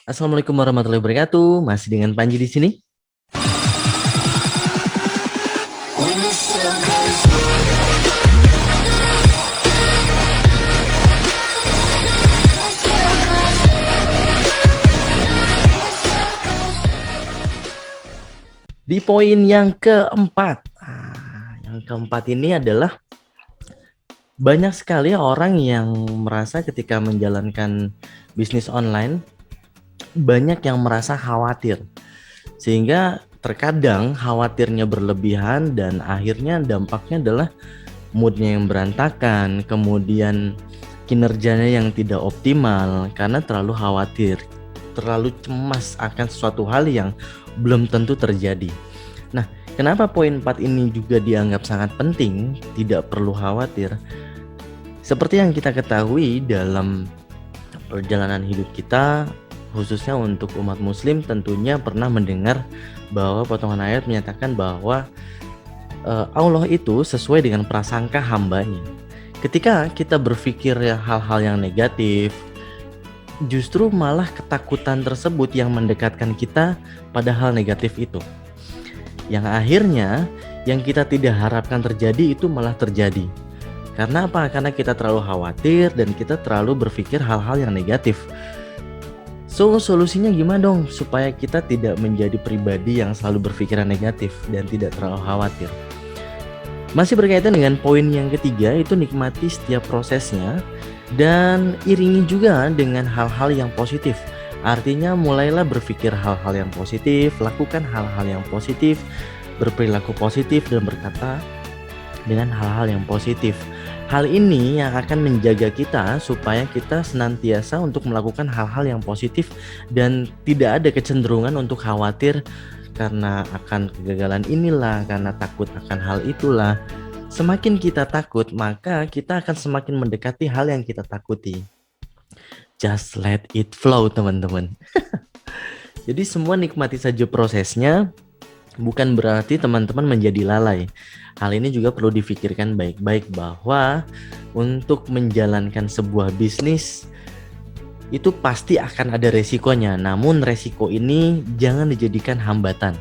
Assalamualaikum warahmatullahi wabarakatuh. Masih dengan Panji di sini. Di poin yang keempat. Yang keempat ini adalah banyak sekali orang yang merasa ketika menjalankan bisnis online banyak yang merasa khawatir. Sehingga terkadang khawatirnya berlebihan dan akhirnya dampaknya adalah moodnya yang berantakan, kemudian kinerjanya yang tidak optimal karena terlalu khawatir, terlalu cemas akan sesuatu hal yang belum tentu terjadi. Nah, kenapa poin 4 ini juga dianggap sangat penting, tidak perlu khawatir? Seperti yang kita ketahui dalam perjalanan hidup kita, khususnya untuk umat muslim, tentunya pernah mendengar bahwa potongan ayat menyatakan bahwa Allah itu sesuai dengan prasangka hambanya. Ketika kita berpikir hal-hal yang negatif, justru malah ketakutan tersebut yang mendekatkan kita pada hal negatif itu. Yang akhirnya yang kita tidak harapkan terjadi itu malah terjadi. Karena apa? Karena kita terlalu khawatir dan kita terlalu berpikir hal-hal yang negatif. So, solusinya gimana dong supaya kita tidak menjadi pribadi yang selalu berpikiran negatif dan tidak terlalu khawatir? Masih berkaitan dengan poin yang ketiga, itu nikmati setiap prosesnya dan iringi juga dengan hal-hal yang positif. Artinya mulailah berpikir hal-hal yang positif, lakukan hal-hal yang positif, berperilaku positif dan berkata dengan hal-hal yang positif. Hal ini yang akan menjaga kita supaya kita senantiasa untuk melakukan hal-hal yang positif dan tidak ada kecenderungan untuk khawatir karena akan kegagalan inilah, karena takut akan hal itulah. Semakin kita takut, maka kita akan semakin mendekati hal yang kita takuti. Just let it flow, teman-teman. Jadi semua nikmati saja prosesnya, bukan berarti teman-teman menjadi lalai. Hal ini juga perlu difikirkan baik-baik bahwa untuk menjalankan sebuah bisnis itu pasti akan ada resikonya. Namun resiko ini jangan dijadikan hambatan.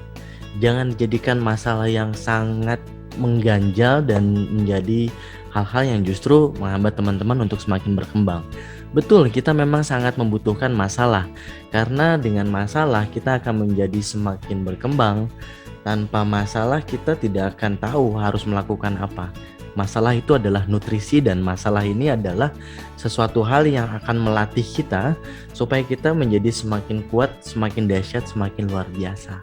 Jangan dijadikan masalah yang sangat mengganjal dan menjadi hal-hal yang justru menghambat teman-teman untuk semakin berkembang. Betul, kita memang sangat membutuhkan masalah. Karena dengan masalah kita akan menjadi semakin berkembang. Tanpa masalah kita tidak akan tahu harus melakukan apa. Masalah itu adalah nutrisi dan masalah ini adalah sesuatu hal yang akan melatih kita supaya kita menjadi semakin kuat, semakin dahsyat, semakin luar biasa.